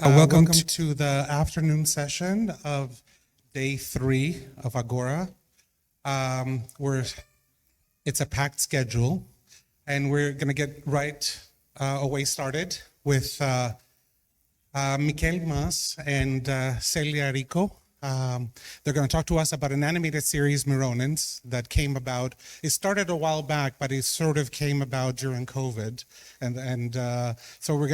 Welcome to the afternoon session of day 3 of Agora. It's a packed schedule, and we're going to get right away started with Mikel Mas and Celia Rico. They're going to talk to us about an animated series, Mironins, that came about. It started a while back, but it sort of came about during COVID, so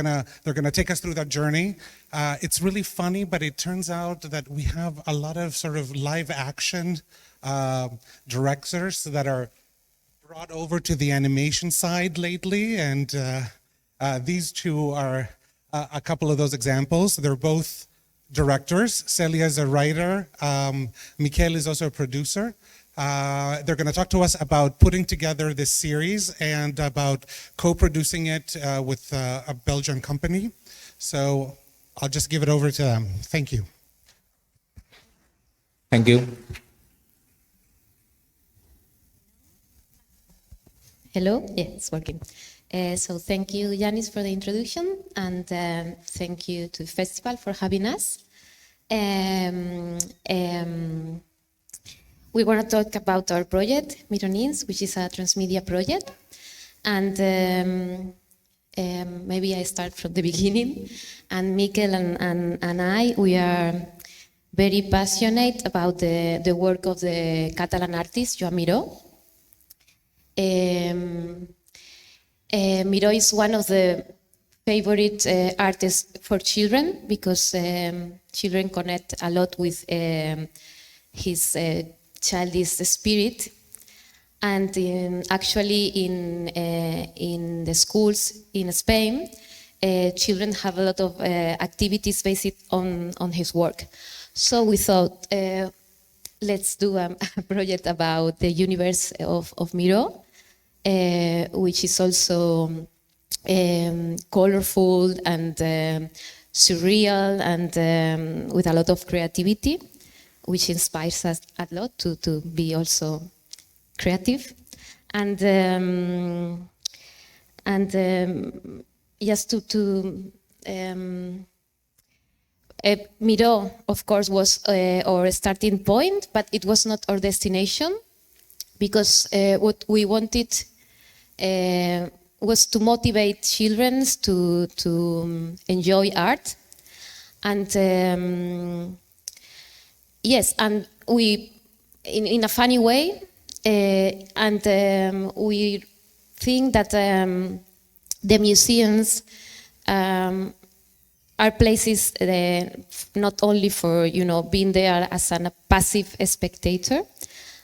they're gonna take us through that journey. It's really funny, but it turns out that we have a lot of sort of live action directors that are brought over to the animation side lately, and these two are a couple of those examples. They're both directors. Celia is a writer. Mikel is also a producer. They're going to talk to us about putting together this series and about co-producing it with a Belgian company. So I'll just give it over to them. Thank you. Thank you. Hello? Yeah, it's working. So thank you, Yanis, for the introduction, and thank you to the festival for having us. We want to talk about our project, Mironins, which is a transmedia project. And maybe I start from the beginning. And Mikel and I, we are very passionate about the work of the Catalan artist, Joan Miró. Miró is one of the favorite artists for children because children connect a lot with his childish spirit. And actually in the schools in Spain, children have a lot of activities based on his work. So we thought, let's do a project about the universe of Miró. Which is also colorful and surreal and with a lot of creativity, which inspires us a lot to be also creative. And just Miró, of course, was our starting point, but it was not our destination, because what we wanted was to motivate children to enjoy art. And yes, and we, in a funny way, and we think that the museums are places not only for, being there as a passive spectator,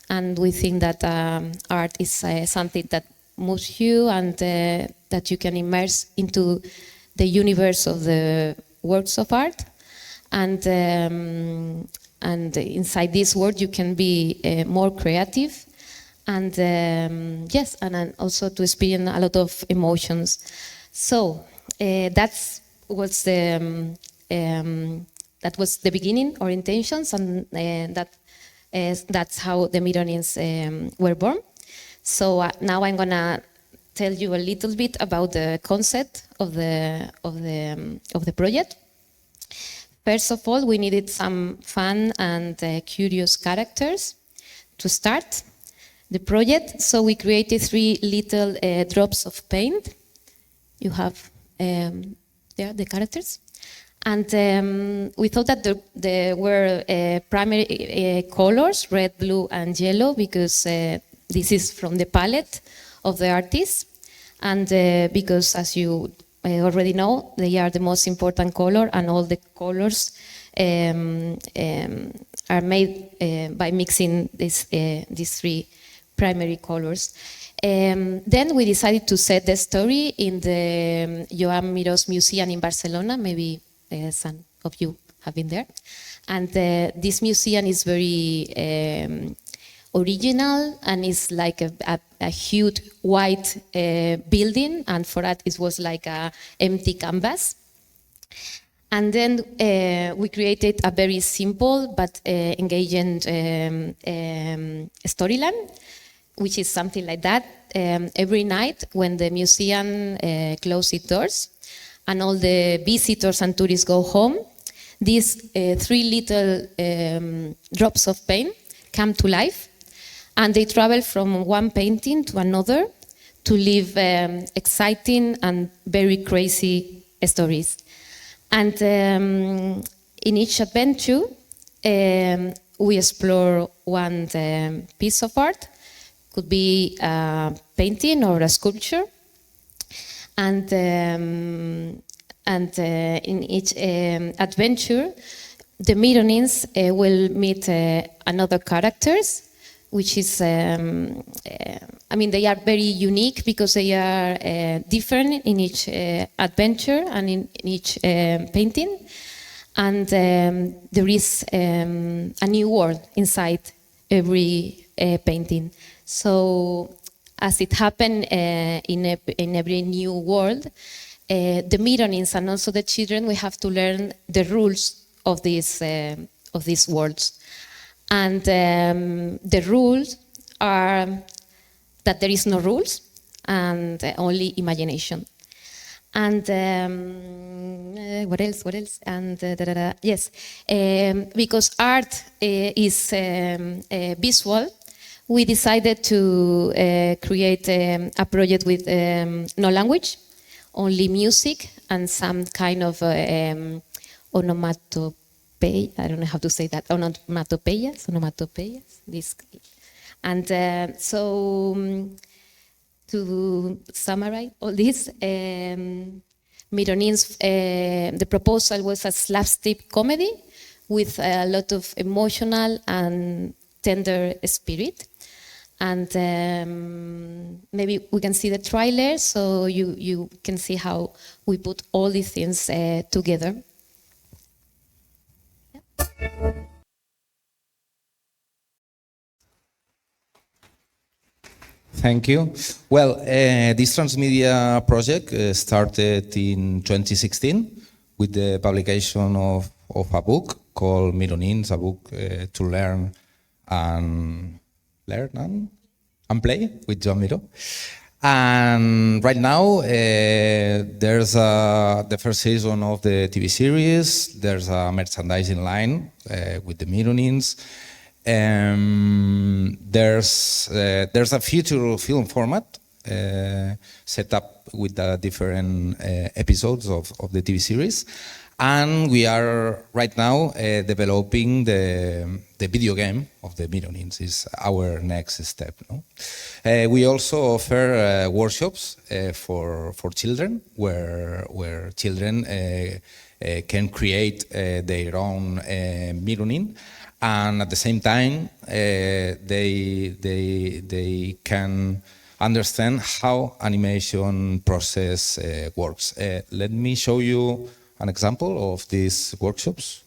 and we think that art is something that moves you and that you can immerse into the universe of the works of art. And inside this world you can be more creative. And yes, and also to experience a lot of emotions. So that was the beginning, our intentions, and that's how the Mironins were born. So now I'm gonna tell you a little bit about the concept of the project. First of all, we needed some fun and curious characters to start the project. So we created 3 little drops of paint. You have there the characters. And we thought that there were primary colors, red, blue, and yellow, because this is from the palette of the artist. And because, as you already know, they are the most important color, and all the colors are made by mixing these 3 primary colors. Then we decided to set the story in the Joan Mirós Museum in Barcelona. Maybe some of you have been there. And this museum is very original, and it's like a huge white building, and for that it was like a empty canvas. And then we created a very simple but engaging storyline, which is something like that. Every night when the museum closes its doors and all the visitors and tourists go home, these 3 little drops of paint come to life, and they travel from one painting to another to live exciting and very crazy stories. And in each adventure, we explore one piece of art. Could be a painting or a sculpture. And in each adventure, the Mironins will meet another characters, which is, I mean, they are very unique because they are different in each adventure and in each painting. And there is a new world inside every painting. So as it happened in every new world, the Mironins and also the children, we have to learn the rules of these worlds. And the rules are that there is no rules and only imagination. And what else? And yes, because art is visual, we decided to create a project with no language, only music and some kind of onomatopoeia. I don't know how to say that. Onomatopoeias. And so to summarize all this, Mironins, the proposal was a slapstick comedy with a lot of emotional and tender spirit. And maybe we can see the trailer so you can see how we put all these things together. Thank you. Well, this transmedia project started in 2016 with the publication of a book called Mironins, a book to learn and play with Joan Miró. And right now, there's the first season of the TV series. There's a merchandising line with the Mironins. There's a future film format set up with the different episodes of the TV series. And we are right now developing the video game of the Mironins. Is our next step. No? We also offer workshops for children, where children can create their own Mironin, and at the same time they can understand how animation process works. Let me show you an example of these workshops.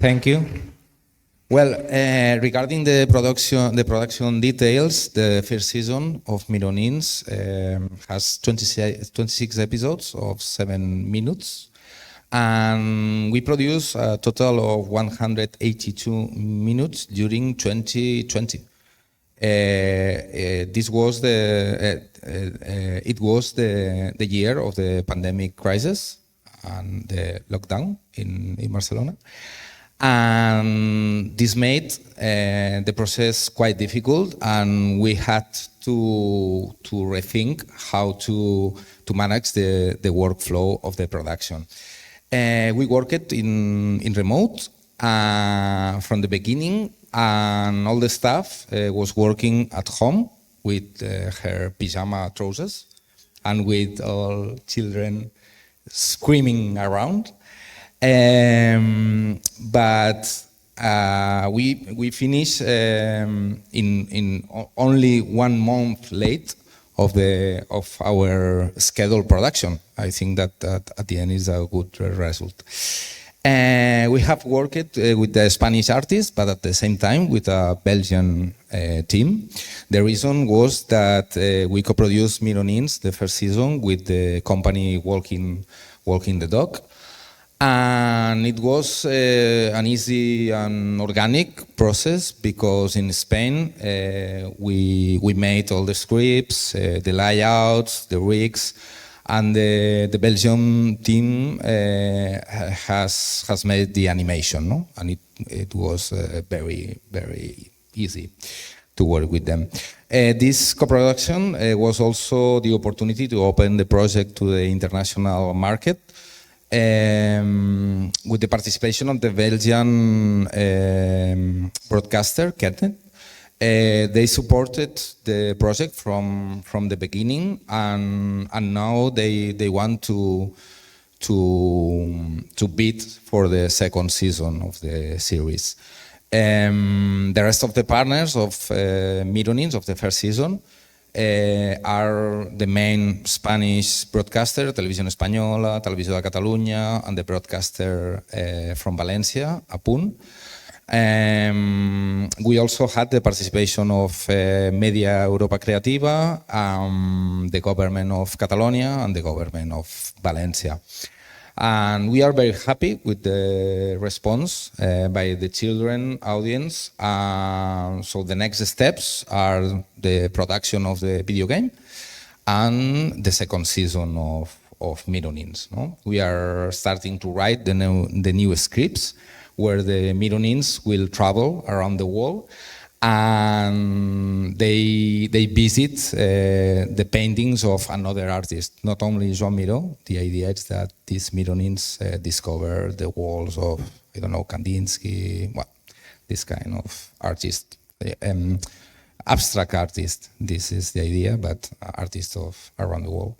Thank you. Well, regarding the production details, the first season of Mironins has 26 episodes of 7 minutes, and we produce a total of 182 minutes during 2020. This was it was the year of the pandemic crisis and the lockdown in Barcelona. And this made the process quite difficult, and we had to rethink how to manage the workflow of the production. We worked in remote from the beginning, and all the staff was working at home with her pyjama trousers and with all children screaming around. But we finished in only 1 month late of our scheduled production. I think that at the end is a good result. We have worked with the Spanish artist, but at the same time with a Belgian team. The reason was that we co-produced Mironins, the first season, with the company Walking the Dog. And it was an easy and organic process because in Spain we made all the scripts, the layouts, the rigs, and the Belgian team has made the animation, no? And it was very easy to work with them. This co-production was also the opportunity to open the project to the international market. With the participation of the Belgian broadcaster, Ketnet. They supported the project from the beginning, and now they want to bid for the second season of the series. The rest of the partners of Mironins of the first season are the main Spanish broadcaster, Televisión Española, Televisió de Catalunya, and the broadcaster from Valencia, Apunt. We also had the participation of Media Europa Creativa, the government of Catalonia, and the government of Valencia. And we are very happy with the response by the children audience. So the next steps are the production of the video game and the second season of Mironins. No? We are starting to write the new scripts where the Mironins will travel around the world, and they visit the paintings of another artist, not only Joan Miró. The idea is that these Mironins discover the walls of, I don't know, Kandinsky, well, this kind of artist, abstract artist. This is the idea, but artists of around the world.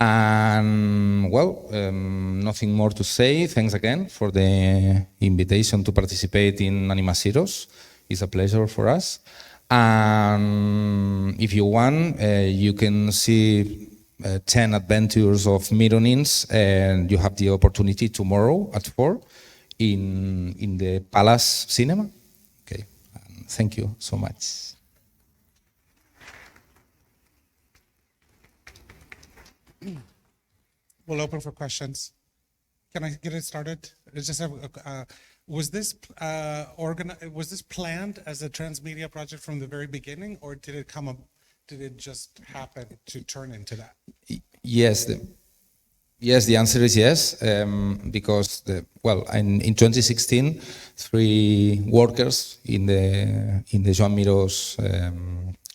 And well, nothing more to say. Thanks again for the invitation to participate in ANIMASYROS. It's a pleasure for us. And if you want, you can see 10 adventures of Mironins, and you have the opportunity tomorrow at 4 in the Palace Cinema. Okay, thank you so much. We'll open for questions. Can I get it started? It's just was this planned as a transmedia project from the very beginning, or did it just happen to turn into that? Yes. The answer is yes, because in 2016, 3 workers in the Joan Mirós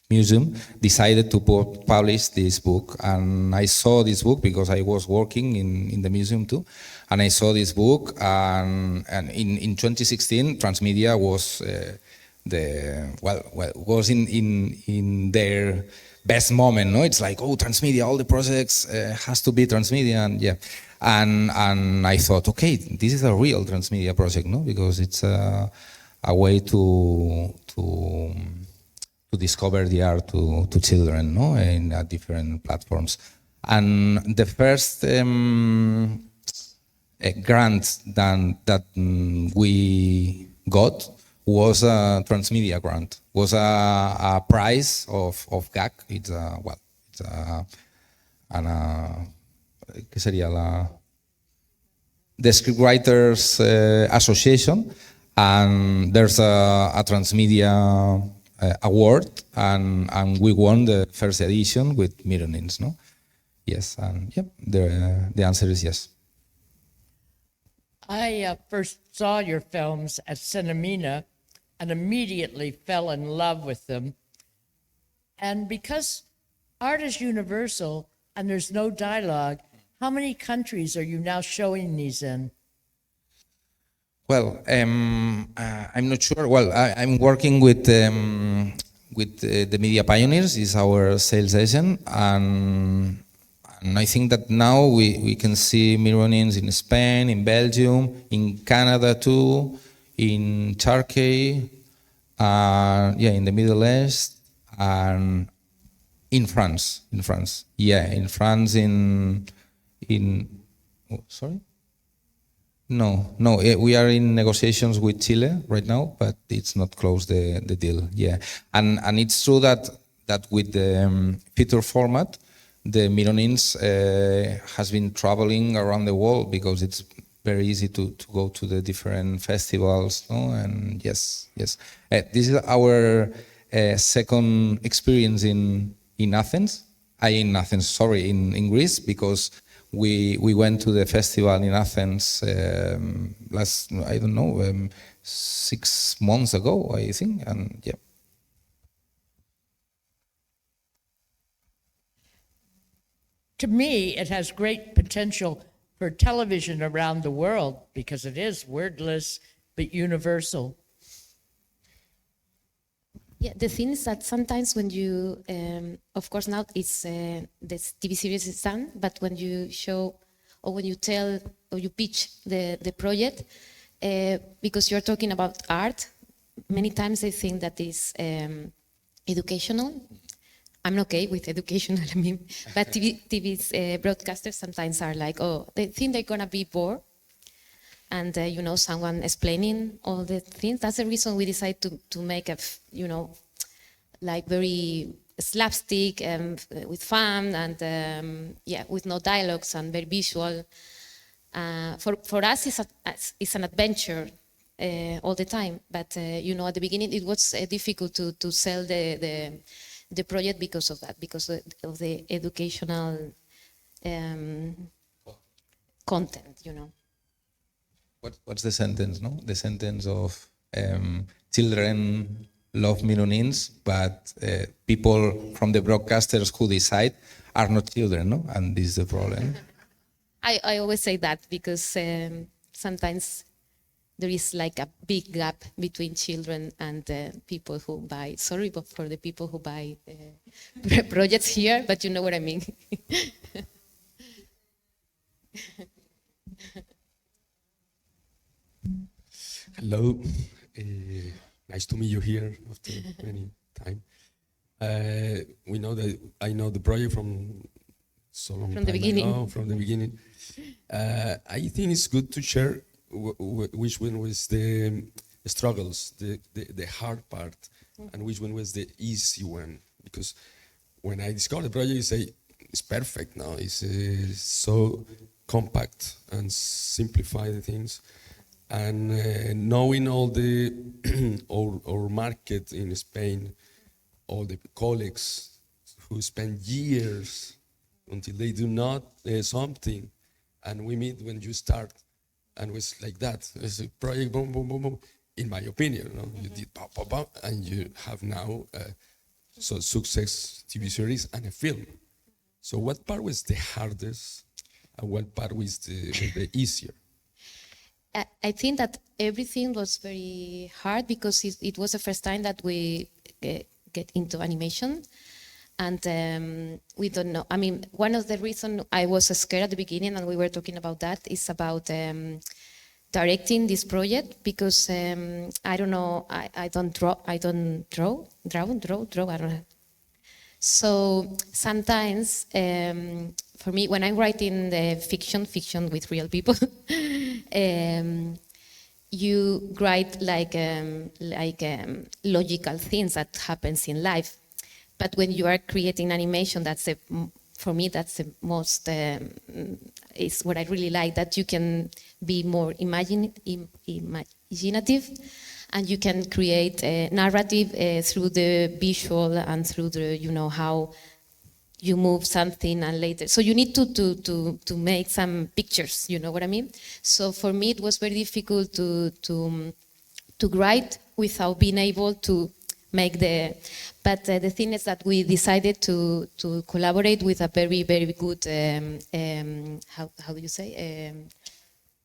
museum decided to publish this book, and I saw this book because I was working in the museum too, and I saw this book, and in 2016 transmedia was was in their best moment, no? It's like, oh, transmedia, all the projects has to be transmedia, and yeah, and I thought, okay, this is a real transmedia project, no? Because it's a way to discover the art to children, no, in different platforms. And the first grant that we got was a transmedia grant. Was a prize of GAC. It's a well, it's a ¿qué sería la? The Scriptwriters Association, and there's a transmedia award, and we won the first edition with Mironins, no? Yes, and yep, the answer is yes. I first saw your films at Cinemina and immediately fell in love with them. And because art is universal and there's no dialogue, how many countries are you now showing these in? Well, I'm not sure. Well, I'm working with the Media Pioneers, is our sales agent, and I think that now we can see Mironins in Spain, in Belgium, in Canada too, in Turkey, in the Middle East, and in France. Sorry? No, we are in negotiations with Chile right now, but it's not closed the deal. Yeah, and it's true that with the feature format, the Mironins has been traveling around the world because it's very easy to go to the different festivals. No? And yes, this is our second experience in Athens. In Greece, because we went to the festival in Athens last 6 months ago, I think, and yeah. To me, it has great potential for television around the world because it is wordless but universal. Yeah, the thing is that sometimes when you, of course now it's this TV series is done, but when you show or when you tell or you pitch the project, because you're talking about art, many times they think that is educational. I'm okay with educational, I mean, but TV's broadcasters sometimes are like, oh, they think they're gonna be bored. And someone explaining all the things. That's the reason we decided to make a, like very slapstick and with fun and with no dialogues and very visual. For us, it's an adventure all the time. But at the beginning, it was difficult to sell the project because of that, because of the educational content, What's the sentence, no? The sentence of children love Mironins, but people from the broadcasters who decide are not children, no? And this is the problem. I always say that because sometimes there is like a big gap between children and people who buy, sorry, but for the people who buy projects here, but you know what I mean. Hello, nice to meet you here after many time. I know the project from so long From the time beginning. ago, from the beginning. I think it's good to share which one was the struggles, the hard part, and which one was the easy one. Because when I discovered the project, I say it's perfect now. It's so compact and simplify the things. And knowing all the our market in Spain, all the colleagues who spend years until they do not something, and we meet when you start, and it was like that. It's a project, boom, boom, boom, boom. In my opinion, you did pop, pop, pop, and you have now so success TV series and a film. So what part was the hardest, and what part was the easier? I think that everything was very hard because it was the first time that we get into animation, and we don't know. I mean, one of the reasons I was scared at the beginning, and we were talking about that, is about directing this project because I don't know. I don't draw. I don't draw. I don't know. So sometimes, for me, when I'm writing the fiction with real people, you write like logical things that happens in life. But when you are creating animation, for me, that's the most, is what I really like, that you can be more imaginative, and you can create a narrative through the visual and through the, how you move something and later. So you need to make some pictures, you know what I mean? So for me, it was very difficult to write without being able to make but the thing is that we decided to collaborate with a very, very good, how do you say?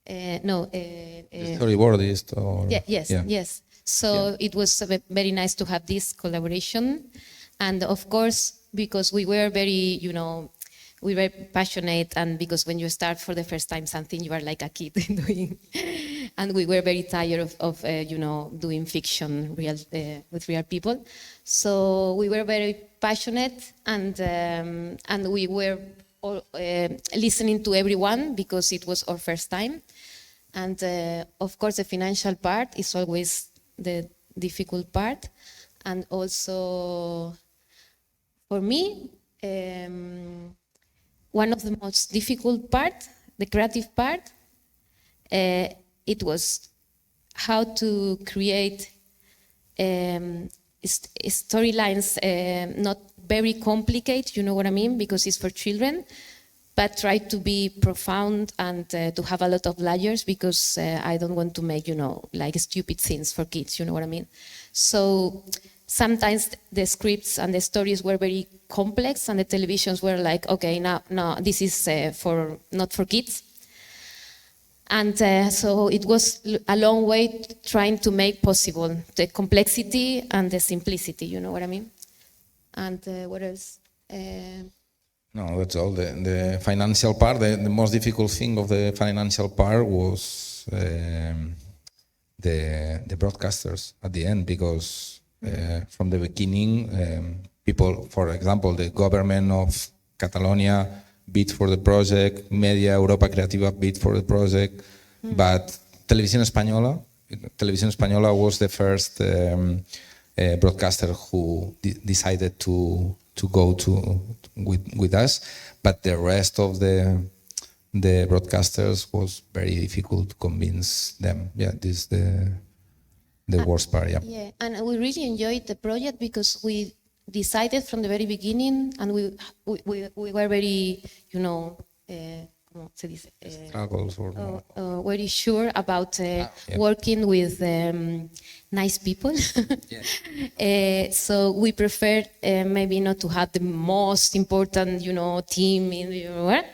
Storyboardist or Yes. So it was very nice to have this collaboration, and of course, because we were very, we were passionate, and because when you start for the first time something, you are like a kid doing, and we were very tired of doing fiction with real people. So we were very passionate, and we were all, listening to everyone because it was our first time. And of course, the financial part is always the difficult part. And also, for me, one of the most difficult part, the creative part, it was how to create storylines, not very complicated, you know what I mean, because it's for children, but try to be profound and to have a lot of layers, because I don't want to make, like stupid things for kids, you know what I mean? So sometimes the scripts and the stories were very complex, and the televisions were like, okay, no, this is not for kids. And so it was a long way trying to make possible the complexity and the simplicity, you know what I mean? And what else? No, that's all. The financial part, the most difficult thing of the financial part was the broadcasters at the end, because from the beginning, people, for example, the government of Catalonia bid for the project, Media Europa Creativa bid for the project, but Televisión Española was the first broadcaster who decided to go with us, but the rest of the broadcasters was very difficult to convince them. Yeah, this is the worst part. Yeah. Yeah, and we really enjoyed the project because we decided from the very beginning, and we were very, ¿cómo se dice? Struggles or very sure about working with nice people. So we preferred maybe not to have the most important, team in the world.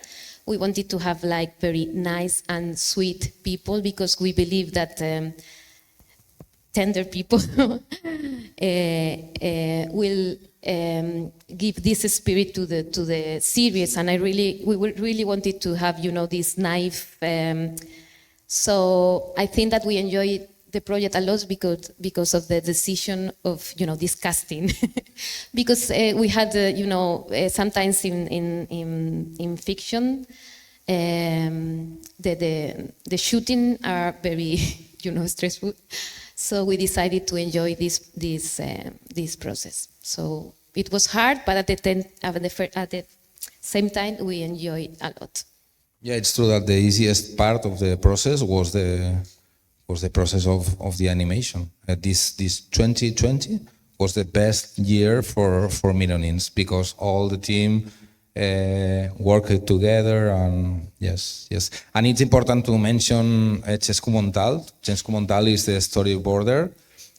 We wanted to have like very nice and sweet people, because we believe that tender people will give this spirit to the series, and we really wanted to have this naive. So I think that we enjoyed the project a lot because of the decision of this casting, because we had sometimes in fiction the shooting are very stressful. So we decided to enjoy this process. So it was hard, but at the same time we enjoyed a lot. Yeah, it's true that the easiest part of the process was the process of the animation. This 2020 was the best year for Mironins, because all the team worked together, and yes. And it's important to mention Chescu Montal. Chescu Montal is the storyboarder,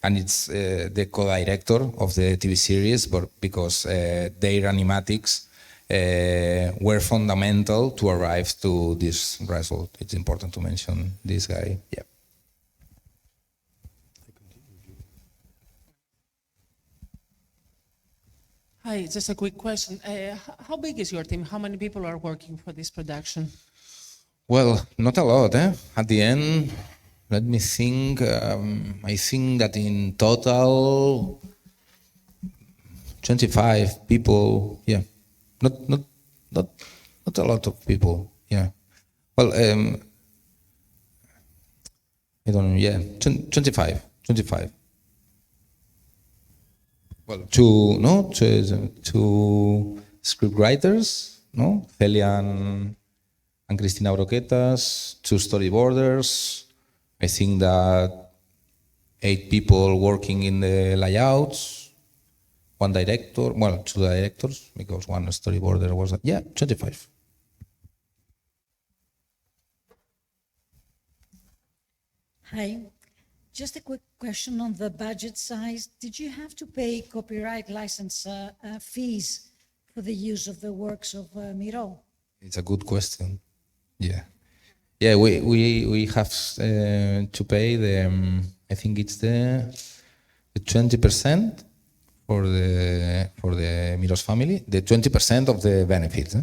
and it's the co-director of the TV series, but because their animatics were fundamental to arrive to this result. It's important to mention this guy. Yeah. Hi, just a quick question. How big is your team? How many people are working for this production? Well, not a lot. At the end, let me think. I think that in total, 25 people. Yeah, not not a lot of people. Yeah. Well, I don't know. Yeah, 25. Well, two script writers, no, Celia and Cristina Broquetas, two storyboarders. I think that 8 people working in the layouts, one director, well, 2 directors, because one storyboarder was, 25. Hi. Just a quick question on the budget size. Did you have to pay copyright license fees for the use of the works of Miro? It's a good question. Yeah. Yeah, we have to pay the, I think it's the 20% for the Miros family, the 20% of the benefits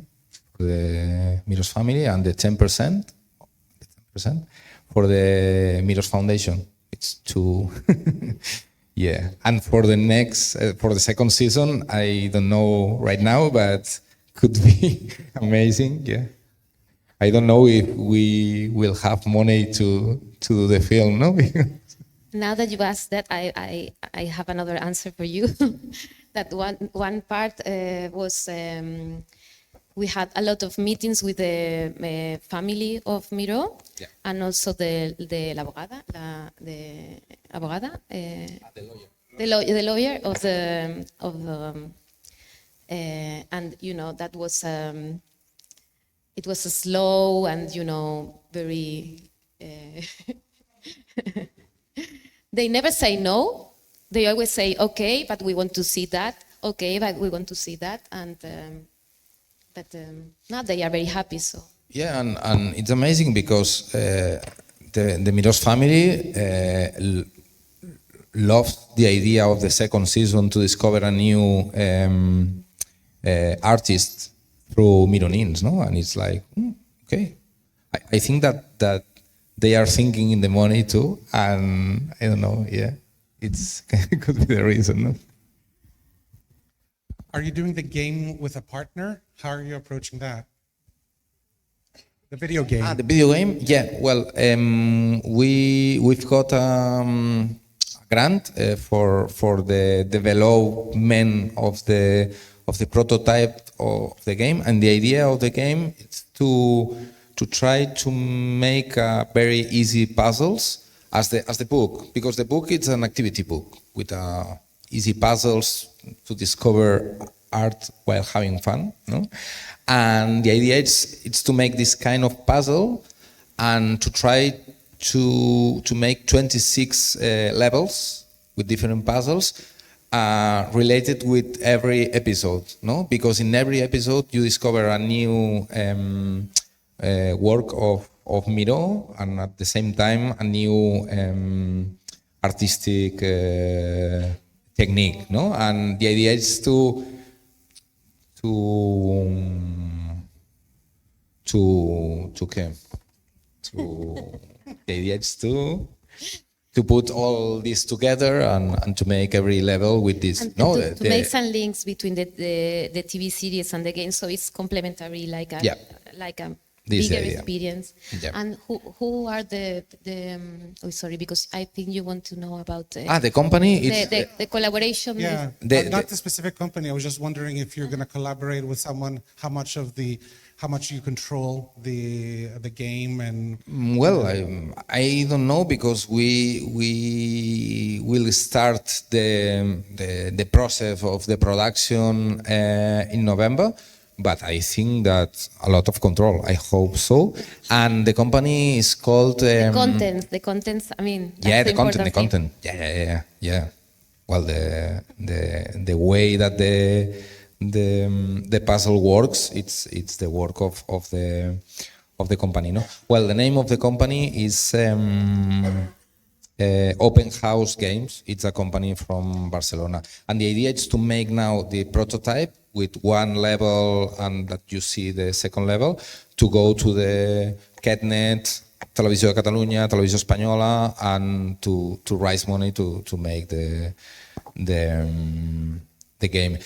for the Miros family, and the 10% for the Miros Foundation. It's two. Yeah, and for the next, for the second season, I don't know right now, but could be amazing. Yeah, I don't know if we will have money to do the film. No. Now that you asked that, I have another answer for you. That one part was we had a lot of meetings with the family of Miro, Yeah. and also the abogada, the lawyer of the and that was it was a slow and very. They never say no. They always say okay, but we want to see that. Okay, but we want to see that, and. But now they are very happy. So Yeah, and it's amazing because the Miros family loved the idea of the second season to discover a new artist through Mironins, no? And it's like, okay. I think that they are thinking in the money too, and I don't know, yeah, it's could be the reason, no? Are you doing the game with a partner? How are you approaching that? The video game. The video game, yeah. Well, we've got a grant for the development of the prototype of the game, and the idea of the game is to try to make very easy puzzles as the book, because the book is an activity book with easy puzzles to discover art while having fun, no? And the idea is to make this kind of puzzle and to try to make 26 levels with different puzzles related with every episode, no? Because in every episode you discover a new work of Miro, and at the same time a new artistic technique, no? And the idea is the idea is to put all this together and to make every level with this. and No, to make some links between the TV series and the game, so it's complementary, like a This bigger idea. experience. Yeah. And who are the sorry, because I think you want to know about the company. It's the collaboration. Yeah, not the specific company. I was just wondering if you're going to collaborate with someone. How much you control the game and. Well, I don't know, because we will start the process of the production in November. But I think that a lot of control. I hope so. And the company is called The contents. I mean, that's yeah, the important content. Yeah. Well, the way that the puzzle works, it's the work of the company, no? Well, the name of the company is Open House Games. It's a company from Barcelona, and the idea is to make now the prototype with one level, and that you see the second level, to go to the Catnet, Televisió de Catalunya, Televisió Espanyola, and to raise money to make the game.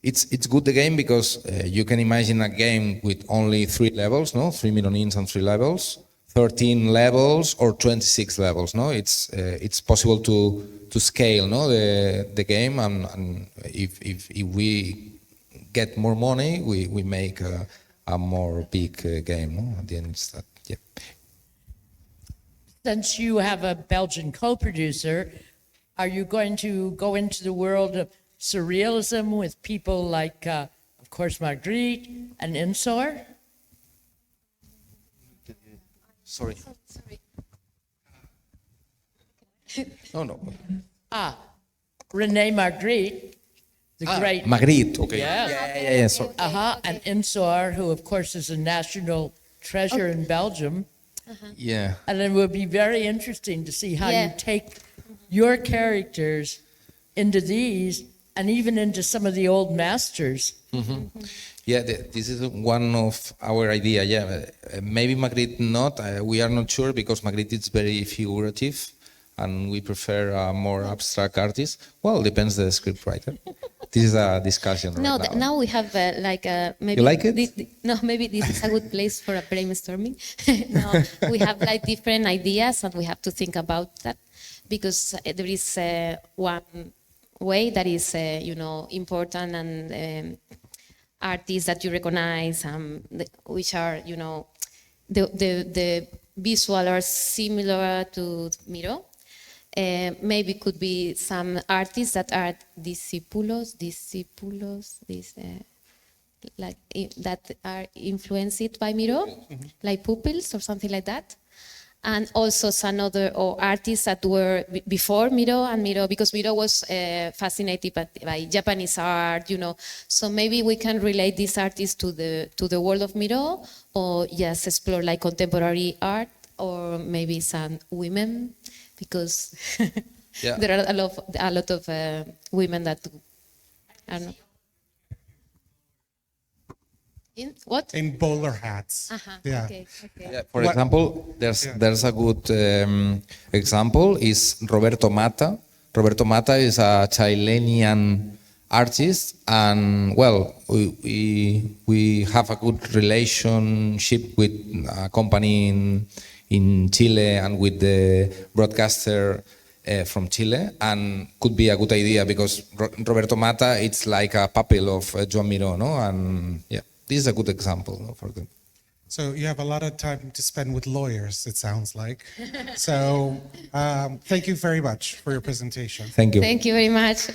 it's good the game because you can imagine a game with only 3 levels, no, 3 Mironins and 3 levels, 13 levels or 26 levels, no. It's possible to scale, no, the game, and if we get more money, we make a more big game, no? At the end, it's that, yeah. Since you have a Belgian co-producer, are you going to go into the world of surrealism with people like, of course, Marguerite and Insor? Sorry. No. Renee Marguerite, the great. Magritte, okay. Yes. Yeah, sorry. And Insor, who, of course, is a national treasure in Belgium. Yeah. And it would be very interesting to see how Yeah. you take your characters into these and even into some of the old masters. Yeah, this is one of our idea. Yeah, maybe Magritte not. We are not sure because Magritte is very figurative, and we prefer a more abstract artist. Well, depends the script writer. This is a discussion. No, right now we have maybe. You like it? No, maybe this is a good place for a brainstorming. No, we have like different ideas, and we have to think about that because there is one way that is important, and artists that you recognize, which are the visual are similar to Miro. Maybe could be some artists that are discípulos, that are influenced by Miro, like pupils or something like that. And also some other artists that were before Miro and Miro, because Miro was fascinated by Japanese art, So maybe we can relate these artists to the world of Miro, or just explore like contemporary art, or maybe some women, because Yeah. there are a lot of women that I don't know. In what? In bowler hats. Yeah. Okay. Yeah, for example, there's a good example is Roberto Mata. Roberto Mata is a Chilean artist, and well, we have a good relationship with a company in Chile and with the broadcaster from Chile, and could be a good idea because Roberto Mata, it's like a pupil of Joan Miró, no? And yeah, this is a good example, no, for them. So you have a lot of time to spend with lawyers, it sounds like. So thank you very much for your presentation. Thank you. Thank you very much.